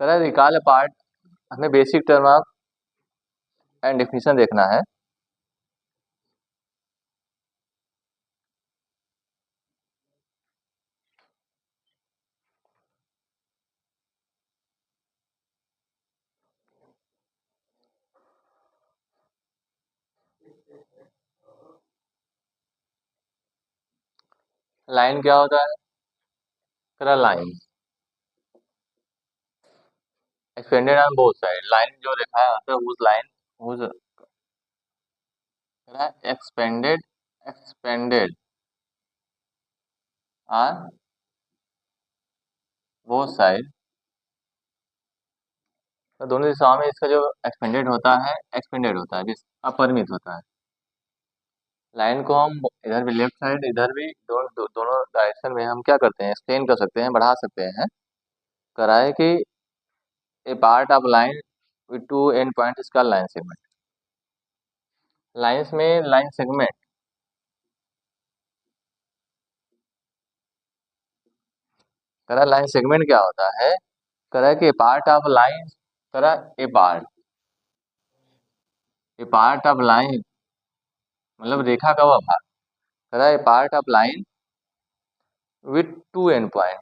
कह recall a part, हमें basic term of and definition देखना है। लाइन क्या होता है? कह line expanded on both side, line जो लिखा है whose line, whose expanded, expanded on both side. तो दोनों दिशाओं में इसका जो एक्सपेंडेड होता है, एक्सपेंडेड होता है, अपरिमित होता है। लाइन को हम इधर भी लेफ्ट साइड, इधर भी दोनों डायरेक्शन में हम क्या करते हैं, एक्सटेंड कर सकते हैं, बढ़ा सकते हैं। कराए कि a part of line with two end point is called line segment. Lines में लाइन सेगमेंट, करा लाइन सेगमेंट क्या होता है? करा कि पार्ट ऑफ लाइन, करा ए पार्ट ऑफ लाइन मतलब रेखा का वह भाग, करा a part of line with two end point,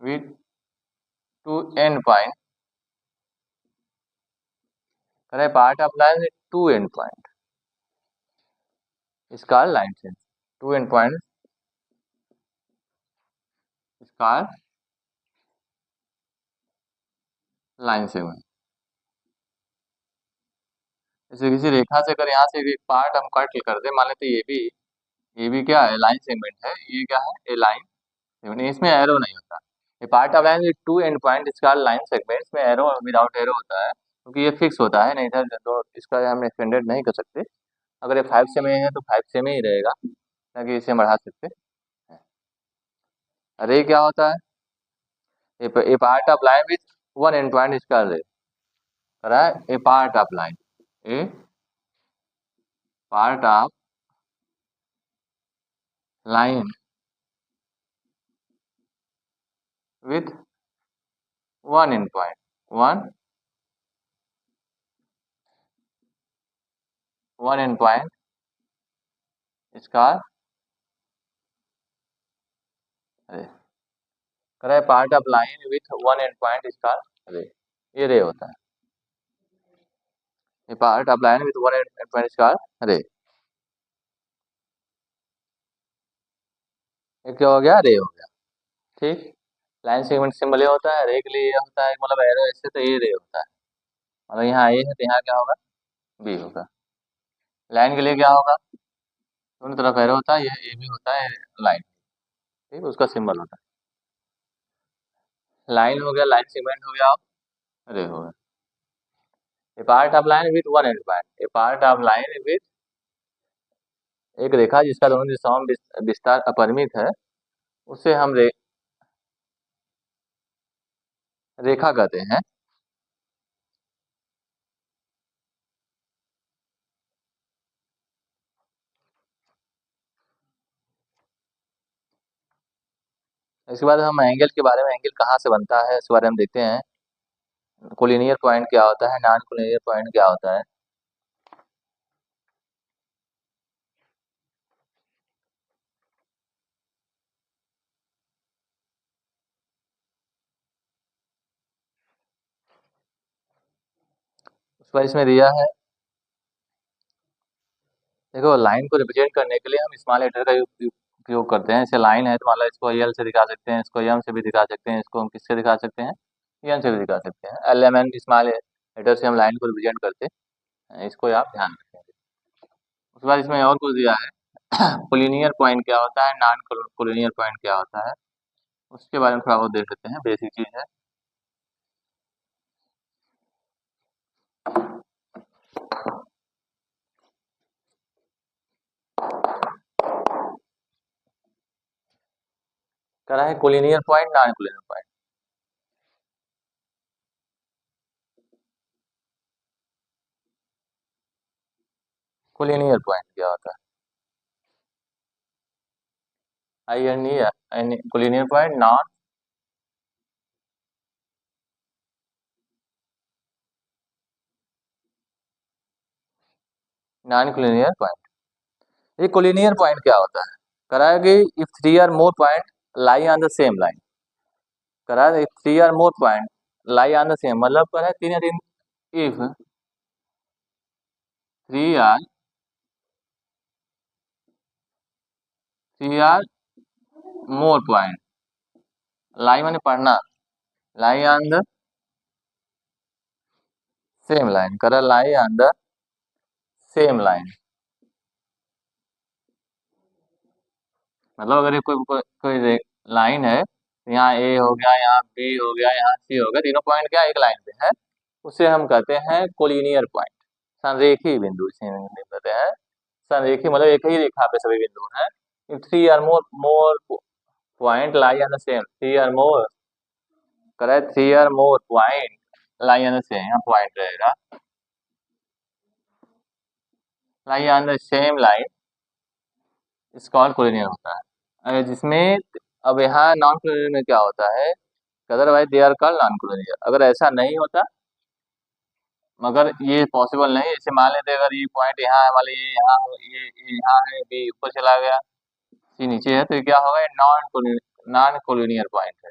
with two end point, करा part of line with two end point is called line segment. Two end point is called line segment. जैसे किसी रेखा से अगर यहाँ से एक पार्ट हम cut कर दे, मान लेते ये भी क्या है, लाइन सेगमेंट है, ये क्या है, ए लाइन सेगमेंट, इसमें एरो नहीं होता। ये part of line with two end point इसका लाइन सेगमेंट, इसमें एरो विदाउट एरो होता है, क्योंकि ये फिक्स होता है, नहीं था तो इसका हम एक्सटेंडेड नहीं कर सकते। अगर ये 5 से में है तो 5 से में ही रहेगा, ताकि इसे बढ़ा सकते हैं। अरे क्या होता है? ये part of line with one end point इसका अरे है a part of line, a part of line with one endpoint, one endpoint is called ray. करे part of line with one endpoint is called ray, ये ray होता है। ये part of line with one endpoint is called ray. ये क्या हो गया? Ray हो गया। ठीक, लाइन सेगमेंट सिंबल ये होता है, रे के लिए ये होता है, मतलब एरो ऐसे तो ये रे होता है, मतलब यहाँ ए है तो यहाँ क्या होगा, बी होगा। लाइन के लिए क्या होगा, दोनों तरफ एरो होता है, ये ए भी होता है लाइन, ठीक, उसका सिंबल होता है। लाइन हो गया, लाइन सेगमेंट हो गया, रे हो गया। A part of line with one endpoint, a part of line with एक रेखा जिसका दोनों दिशाओं में विस्तार अपरिमित है, उसे हम रेखा कहते हैं। इसके बाद हम एंगल के बारे में, एंगल कहाँ से बनता है इसके बारे में देखते हैं। कोलिनियर पॉइंट क्या होता है, नॉन कोलिनियर पॉइंट क्या होता है। उस पर इसमें दिया है, देखो लाइन को रिप्रेजेंट करने के लिए हम स्मॉल लेटर का उपयोग करते हैं। जैसे लाइन है तो मान लो इसको एल से दिखा सकते हैं, इसको एम से भी दिखा सकते हैं, इसको हम किससे दिखा सकते हैं, एन से भी दिखा सकते हैं। L M N small letter से हम लाइन को रिप्रेजेंट करते हैं, इसको आप ध्यान रखें। उसके बाद इसमें और कुछ दिया है, कोलिनियर पॉइंट क्या होता है, नॉन कोलिनियर पॉइंट क्या होता है, उसके बारे में थोड़ा बहुत देख लेते हैं, बेसिक चीज है। करा है collinear point, non collinear point. Collinear point क्या होता है, आई एन ई, collinear point non non collinear point. ये कोलिनियर पॉइंट क्या होता है? करा है कि if three or more point lie on the same line. करा है if three or more point lie on the same, मतलब करा है तीन या तीन, if three or more point, lie माने पढ़ना, lie on the same line, करा लाई ऑन द सेम लाइन। मतलब अगर ये कोई लाइन है, तो यहाँ ए हो गया, यहाँ बी हो गया, यहाँ सी हो गया, तीनों पॉइंट क्या एक लाइन पे है, उसे हम कहते हैं कोलिनियर पॉइंट, संरेखी बिंदु इसे हम कहते हैं। संरेखी मतलब एक ही रेखा पे सभी बिंदु हैं। If three or more point lie on the same, three or more, correct, three or more point lie on the same, यहाँ पॉइंट रहेगा, lie on the same line, इसका और कोलिनियर होता है। जिसमें अब यहाँ नॉन कोलिनियर में क्या होता है, otherwise they are called non collinear. अगर ऐसा नहीं होता, मगर ये पॉसिबल नहीं, जैसे मान लेते अगर ये पॉइंट यहाँ है, मान लीजिए ये यहाँ हो, ये यहाँ है, बी ऊपर चला गया, सी नीचे है, तो ये क्या होगा, ये नॉन कोलिनियर पॉइंट है।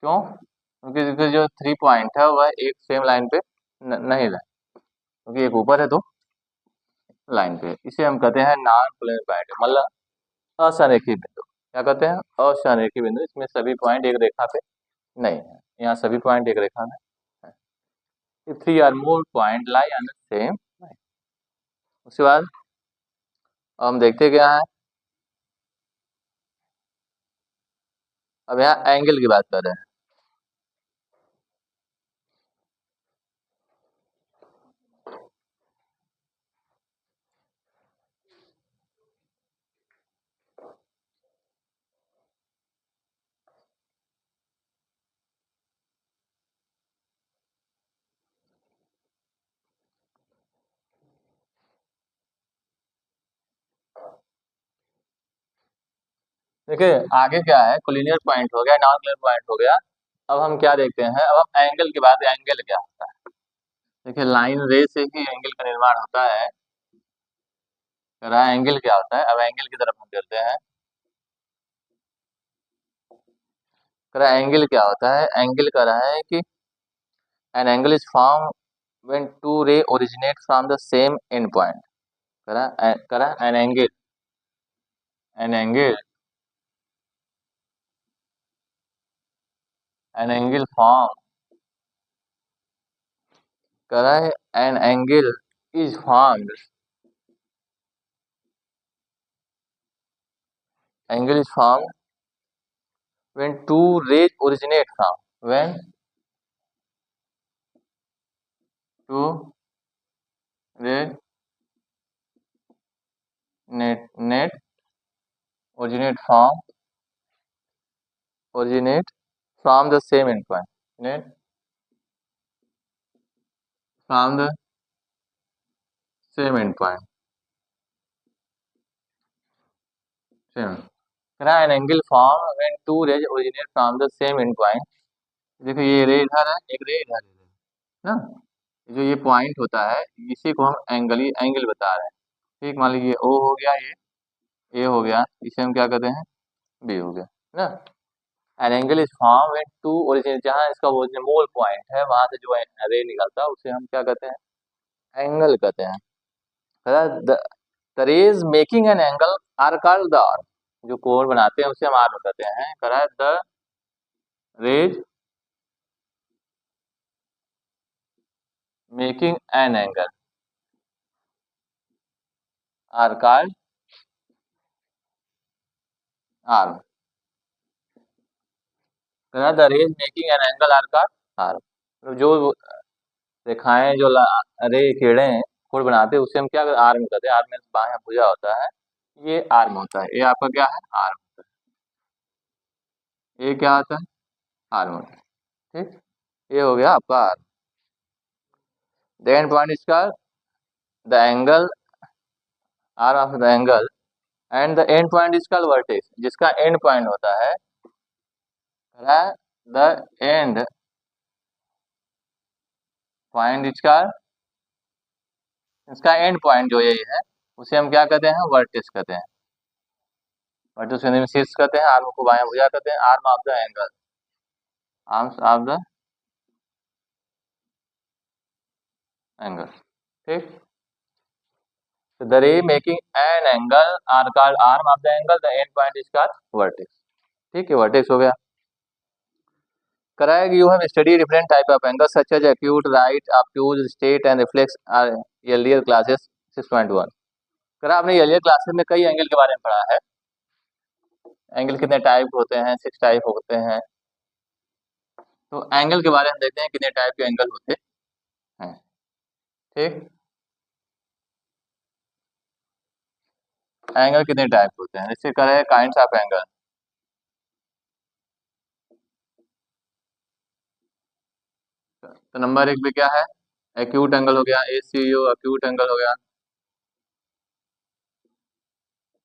क्यों? क्योंकि जो थ्री पॉइंट है वह एक सेम लाइन पे नहीं है, क्योंकि एक ऊपर है तो लाइन पे, इसे हम कहते हैं नॉन कोलिनियर पॉइंट, मतलब असंरेखी बिंदु। क्या कहते हैं? असंरेखी बिंदु, इसमें सभी पॉइंट एक रेखा पे नहीं है, यहाँ सभी पॉइंट एक रेखा में है। If three or more point lie on the same line। उसके बाद हम देखते क्या है, अब यहाँ एंगल की बात कर रहे हैं। देखिए आगे क्या है, कोलिनियर पॉइंट हो गया, नॉन कोलिनियर पॉइंट हो गया। अब हम क्या देखते हैं, अब हम एंगल की बात, एंगल क्या होता है। देखिए लाइन रे से ही एंगल का निर्माण होता है, एंगल क्या होता है, अब एंगल की तरफ हम चलते हैं। एंगल क्या होता है, एंगल कह रहा है कि an angle is form when two ray originate from the same end point. करा an angle an angle form, करा है an angle is formed, angle is formed when two rays originate from, when two rays net originate from the same endpoint, net from the same endpoint, same, करा an angle form when two rays originate from the same endpoint। देखो ये रे इधर है, एक रे इधर है ना, जो ये पॉइंट होता है इसी को हम एंगल बता रहे हैं। ठीक, मान लीजिए ओ हो गया, ये ए हो गया, इसे हम क्या कहते हैं, बी हो गया ना। An angle is form when two origin, जहाँ इसका ओरिजिन मोल पॉइंट है वहां से जो रे निकलता है उसे हम क्या कहते हैं, एंगल कहते हैं। The rays making an angle are called the arm, जो कोण बनाते हैं उसे हम आर्म कहते हैं। करा the rays making an angle are called arm, करा the rays making an angle are called arm. जो रेखाएं जो रे किरणें कोण बनाते हैं उसे हम क्या आर्म कहते हैं। आर्म में बायां भुजा होता है, ये आर्म होता है, ये आपका क्या है, आर्म होता है, ये क्या होता है, आर्म होता है। ठीक, ये हो गया आपका arm. The end point is called the angle, arm of the angle, and the end point is called vertex, जिसका एंड पॉइंट होता है the end point is called इसका एंड पॉइंट जो यही है उसे हम क्या कहते हैं, वर्टेक्स कहते हैं। वर्टेक्स हिंदी में शीर्ष कहते हैं, आर्म को बायां भुजा कहते हैं, arm of the angle, arms of the angle. ठीक, so the ray making an angle are called arm of the angle, the end point is called vertex। ठीक है, वर्टेक्स हो गया। कराएगी you have study different type of angle such as acute, right, obtuse, straight and reflex are earlier classes 6.1। करा आपने earlier classes में कई angle के बारे में पढ़ा है। एंगल कितने टाइप होते हैं, 6 टाइप होते हैं। तो एंगल के बारे में देखते हैं कितने टाइप के एंगल होते हैं। ठीक, एंगल कितने टाइप होते हैं, इससे करें काइंड्स ऑफ एंगल। तो नंबर 1 पे क्या है, एक्यूट एंगल हो गया, ACU एक्यूट एंगल हो गया।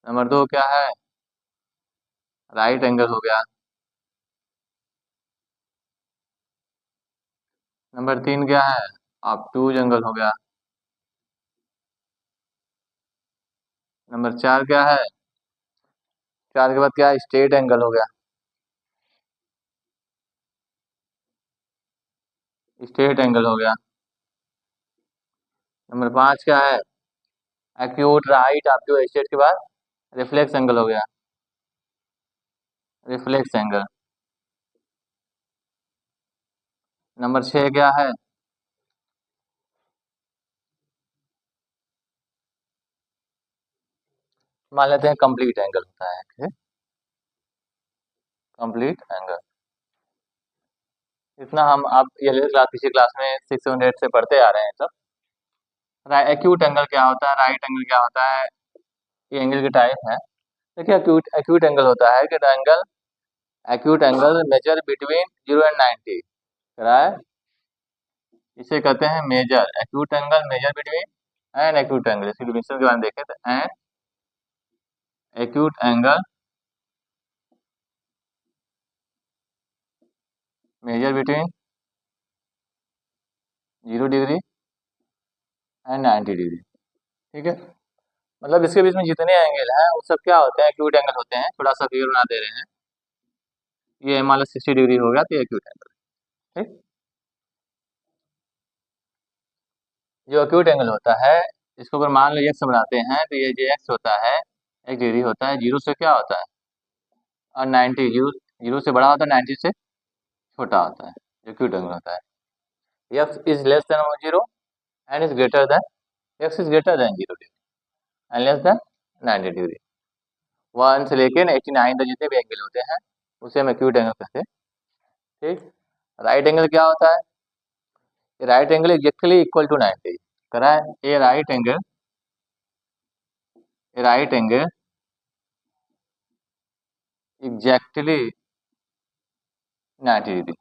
नंबर 2 क्या है, राइट एंगल हो गया। नंबर 3 क्या है, ऑब्टूज एंगल हो गया। नंबर 4 क्या है, 4 के बाद क्या है, स्ट्रेट एंगल हो गया, स्ट्रेट एंगल हो गया। नंबर 5 क्या है, एक्यूट राइट ऑब्टूज, स्ट्रेट के बाद रिफ्लेक्स एंगल हो गया, रिफ्लेक्स एंगल। नंबर 6 क्या है, मान लेते हैं कंप्लीट एंगल होता है, कंप्लीट एंगल। इतना हम अब ये क्लास पिछली क्लास में 600 से पढ़ते आ रहे हैं सब। एक्यूट एंगल क्या होता है, राइट एंगल क्या होता है, ये एंगल के टाइप है। देखिए एक्यूट एक्यूट एंगल होता है कि angle, acute angle measure between 0 and 90 है, इसे कहते हैं measure, acute angle measure between and acute angle. इसकी डिफिनेशन के बारे में देखें तो an acute angle measure between 0 degree and 90 degree. ठीक है, मतलब इसके बीच में जितने एंगल हैं वो सब क्या होते हैं, एक्यूट एंगल होते हैं। थोड़ा सा फिगर बना दे रहे हैं, ये मान लो 60 डिग्री हो गया तो ये एक्यूट एंगल। ठीक, जो एक्यूट एंगल होता है इसको अगर मान लो एक्स बनाते हैं तो ये जो एक्स होता है 1 डिग्री होता है, 0 से क्या होता है, और 90, 0 से बड़ा होता है, 90 से छोटा होता है, जो एक्यूट एंगल होता है। X is less than 0 and is greater than, x is greater than 0 degree and less than 90 degree. 1 से लेकर 89 तक जितने भी एंगल होते हैं उसे हम एक्यूट एंगल कहते हैं। ठीक, राइट एंगल क्या होता है, right angle exactly equal to 90 करा है, a right angle, right angle exactly 90 degree,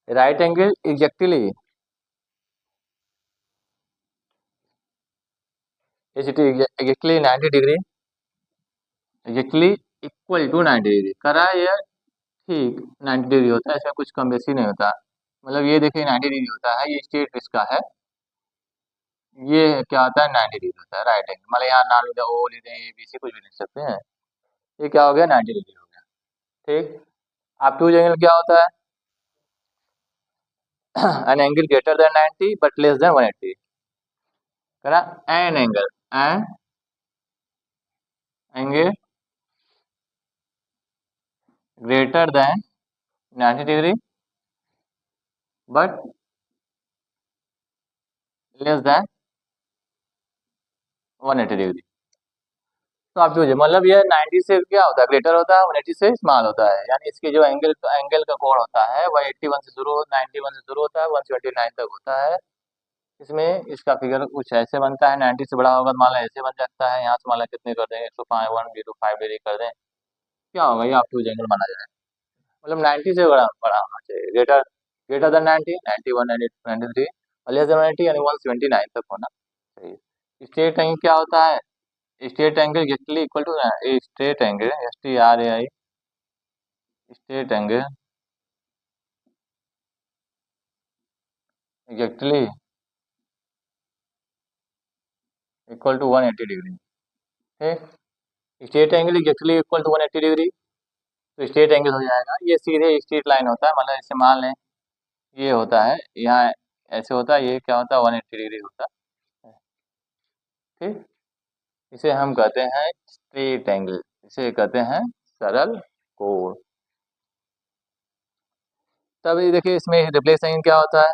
right angle exactly exactly 90 degree, exactly equal to 90 degree करा है ये। ठीक, 90 डिग्री होता है, इसमें कुछ कम बेसी नहीं होता। मतलब ये देखिए 90 डिग्री होता है, ये स्ट्रेट इसका है, ये क्या होता है 90 डिग्री होता है राइट एंगल। मतलब यहाँ नाम लिखा ओ लिख दें, ABC कुछ भी लिख सकते हैं। ये क्या हो गया, 90 डिग्री हो गया। ठीक, आप टू एंगल क्या होता है, an angle greater than 90 but less than 180 करा, an angle, an angle greater than 90 degree but less than 180 degree. तो आप जो मतलब ये 90 से क्या होता है, ग्रेटर होता है, 180 से स्मॉल होता है। यानी इसके जो एंगल का कोण होता है वह 81 से शुरू, 91 से शुरू होता है, 179 तक होता है। इसमें इसका फिगर कुछ ऐसे बनता है, 90 से बड़ा होगा तो मान लो ऐसे बन सकता है, यहाँ से मान लो कितने कर देंगे, 105 डिग्री कर दें, क्या होगा, ये ऑब्टयूज एंगल माना जाए। मतलब 90 से बड़ा बड़ा होना चाहिए, ग्रेटर ग्रेटर देन 90, 91, 93 और लेस देन 180 यानी 179 तक होना चाहिए। स्ट्रेट एंगल क्या होता है, straight angle exactly equal to, straight angle STRAI, straight angle exactly equal to 180 degree. ठीक, straight angle exactly equal to 180 degree, तो स्ट्रेट एंगल हो जाएगा। ये सीधे स्ट्रेट लाइन होता है, मतलब ऐसे मान लें ये होता है, यहाँ ऐसे होता है, ये क्या होता है 180 डिग्री होता है। ठीक, इसे हम कहते हैं स्ट्रेट एंगल, इसे कहते हैं सरल कोण। तब ये देखिए इसमें रिफ्लेक्स एंगल क्या होता है,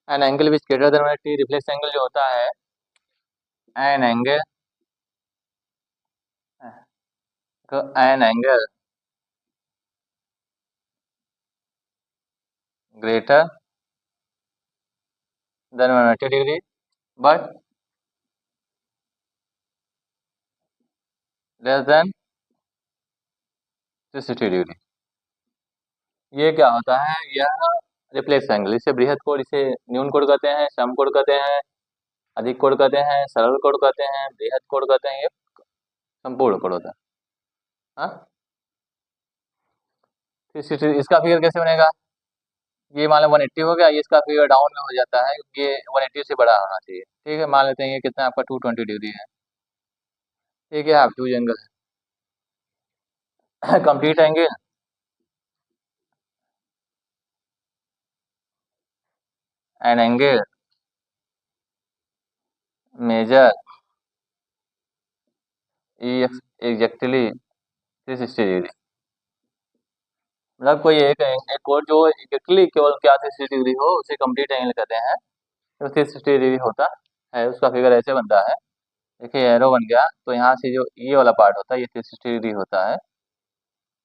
an angle which greater than 180। Reflex angle जो होता है an angle, an angle greater than 180 degree but less than 360 degree. ये क्या होता है, यह रिफ्लेक्स एंगल, इसे बृहद कोण, इसे न्यून कोण कहते हैं, सम कोण कहते हैं, अधिक कोण कहते हैं, सरल कोण कहते हैं, बृहद कोण कहते हैं, ये संपूर्ण कोण होता है। हाँ, 360, इसका फिगर कैसे बनेगा, ये मान लो 180 हो गया, ये इसका फिगर डाउन में हो जाता है क्योंकि ये 180 से बड़ा होना चाहिए। ठीक है, मान लेते हैं ये कितना आपका 220 डिग्री है। ठीक है, आप two angle complete angle an angle measure exactly 360 degree. मतलब कोई एक कोण जो एग्जैक्टली केवल क्या 360 डिग्री हो उसे कंप्लीट एंगल कहते हैं। तो 360 डिग्री होता है, उसका फिगर ऐसे बनता है। देखिए एरो बन गया, तो यहाँ से जो ये वाला पार्ट होता है ये 360 डिग्री होता है,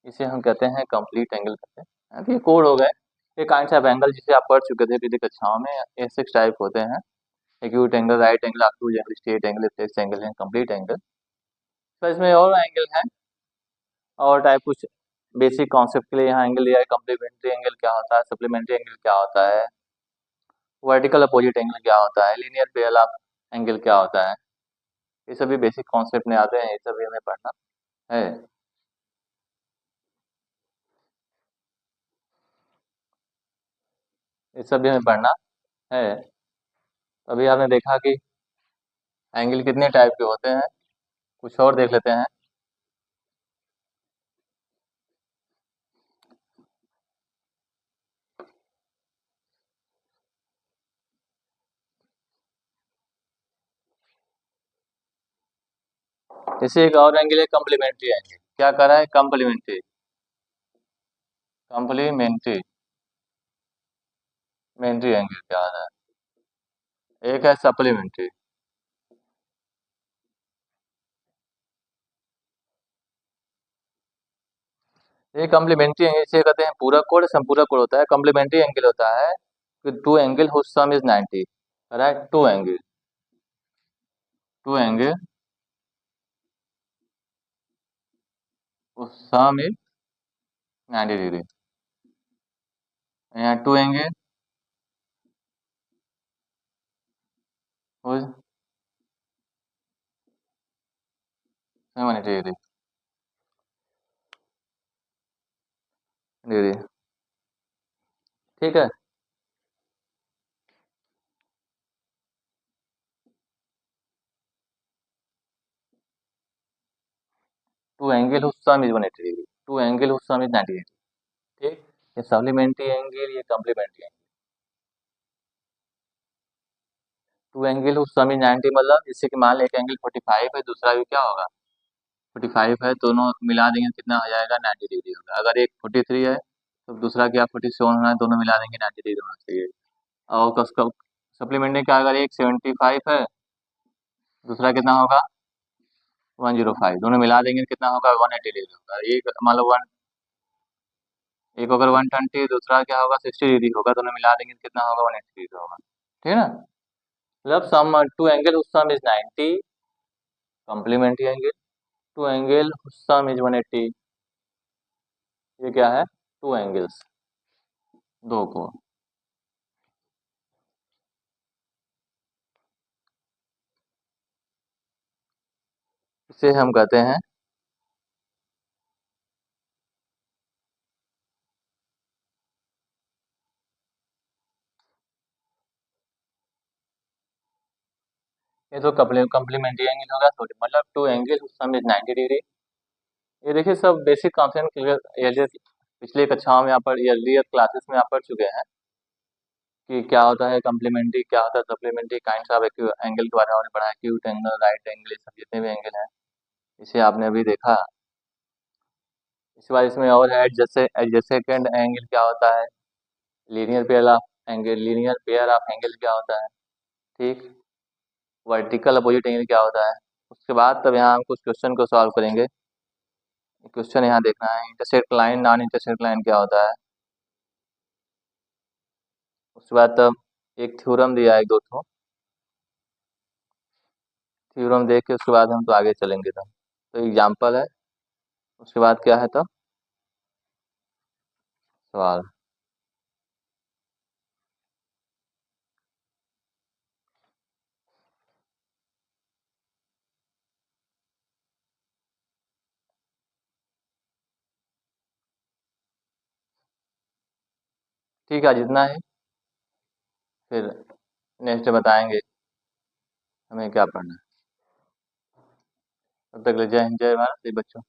इसे हम कहते हैं कंप्लीट एंगल कहते हैं। अब ये कोड हो गए, ये काइंड्स ऑफ एंगल जिसे आप पढ़ चुके थे पिछली कक्षाओं में। ये 6 टाइप होते हैं, acute angle, right angle, obtuse angle, straight angle, reflex angle है, कंप्लीट एंगल। तो इसमें और एंगल है और टाइप कुछ बेसिक कॉन्सेप्ट के लिए यहाँ एंगल दिया है। कम्प्लीमेंट्री एंगल क्या होता है, सप्लीमेंट्री एंगल क्या होता है, वर्टिकल अपोजिट एंगल क्या होता है, लीनियर पैरेलल एंगल क्या होता है, ये सभी बेसिक कॉन्सेप्ट में आते हैं, ये सभी हमें पढ़ना है। ये सभी हमें पढ़ना है। अभी आपने देखा कि एंगल कितने टाइप के होते हैं, कुछ और देख लेते हैं। जैसे एक और एंगल है कम्प्लीमेंट्री एंगल, क्या कर रहा है कम्प्लीमेंट्री, कम्प्लीमेंट्री मेंट्री एंगल क्या होता है, एक है सप्लीमेंट्री। ये कम्प्लीमेंट्री एंगल इसे कहते हैं पूरक कोण, संपूरक कोण होता है। कम्प्लीमेंट्री एंगल होता है कि two angle whose sum is 90, right, two angle whose sum is 90 degree. यहाँ two angle whose 70 degree. Degree, ठीक है। Two angle whose sum is 180 degree, two angle whose sum is 90 degree. ठीक, ये supplementary angle, ये complementary angle. Two angle whose sum is 90 मतलब जैसे कि मान लें एक एंगल 45 है, दूसरा भी क्या होगा 45 है, दोनों मिला देंगे तो कितना हो जाएगा 90 डिग्री होगा। अगर एक 43 है तो दूसरा क्या 47 होना है, दोनों मिला देंगे 90 डिग्री होना चाहिए। और उसका सप्लीमेंट्री का अगर एक 75 है, दूसरा कितना होगा 105, दोनों मिला देंगे तो कितना होगा 180 डिग्री होगा। एक मान लो वन, एक अगर 120, दूसरा क्या होगा 60 डिग्री होगा, दोनों मिला देंगे तो कितना होगा 180 डिग्री होगा। ठीक है ना, मतलब sum two angle whose sum is 90 complementary angle, two angle whose sum is 180, ये क्या है टू एंगल्स, दो कोण। इसे हम कहते हैं, ये तो कम्प्लीमेंट्री एंगल होगा थोड़ी, मतलब two angle sum is 90 degree. ये देखिए सब बेसिक कॉन्सेप्ट क्लियर, ये पिछले कक्षाओं में यहाँ पर अर्लियर क्लासेस में आप पढ़ चुके हैं कि क्या होता है कम्प्लीमेंट्री, क्या होता है सप्लीमेंट्री, काइंड्स ऑफ एंगल के बारे में हमने पढ़ा है, एक्यूट एंगल, राइट एंगल, ये सब जितने भी एंगल हैं इसे आपने अभी देखा। इसके बाद इसमें और है एडजेसेंट एंगल क्या होता है, linear pair of angle, linear pair of angle क्या होता है, ठीक, वर्टिकल अपोजिट एंगल क्या होता है। उसके बाद तब यहाँ हम कुछ क्वेश्चन को सॉल्व करेंगे। क्वेश्चन यहाँ देखना है, intersect line non intersect line क्या होता है। उसके बाद तब एक थ्योरम दिया है, एक दो थ्योरम देख के उसके बाद हम तो आगे चलेंगे तब। तो एग्जाम्पल है, उसके बाद क्या है तब सवाल। ठीक है, जितना है फिर नेक्स्ट बताएंगे हमें क्या पढ़ना है। तब तक ले जय हिंद, जय भारत, बच्चों।